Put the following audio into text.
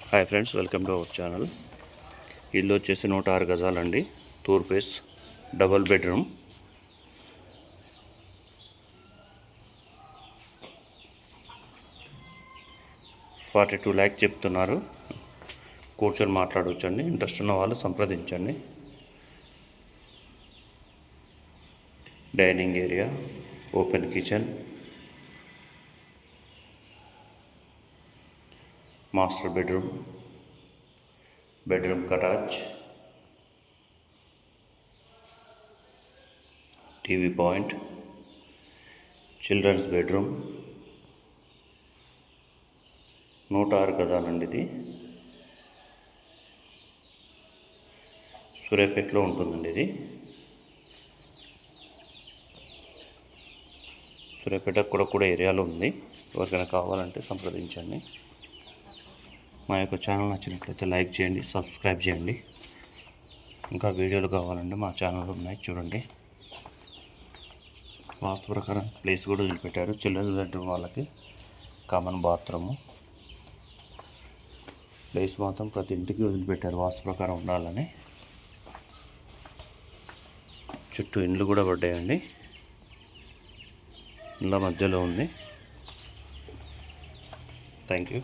Hi friends, welcome to our channel. ఇల్లు వచ్చేసి 106 గజాలండి. తూర్ ఫేస్ డబుల్ బెడ్రూమ్. $42 lakhs చెప్తున్నారు. కూర్చొని మాట్లాడవచ్చండి. ఇంట్రెస్ట్ ఉన్న వాళ్ళు సంప్రదించండి. Dining area, open kitchen, master bedroom, bedroom attach, TV point, children's bedroom. 106 గజాలండి. ఇది సూర్యాపేటలో ఉంటుందండి. ఇది సూర్యాపేట కూడా ఏరియాలో ఉంది. ఎవరికైనా కావాలంటే సంప్రదించండి. మా యొక్క ఛానల్ నచ్చినట్లయితే లైక్ చేయండి, సబ్స్క్రైబ్ చేయండి. ఇంకా వీడియోలు కావాలంటే మా ఛానల్ ఉన్నాయి, చూడండి. వాస్తు ప్రకారం ప్లేస్ కూడా వదిలిపెట్టారు. చిల్డ్రన్స్ బెడ్రూమ్ వాళ్ళకి కామన్ బాత్రూము. ప్లేస్ మాత్రం ప్రతి ఇంటికి వదిలిపెట్టారు వాస్తు ప్రకారం ఉండాలని. చుట్టూ ఇండ్లు కూడా పడ్డాయండి. ఇండ్ల మధ్యలో ఉంది. Thank you.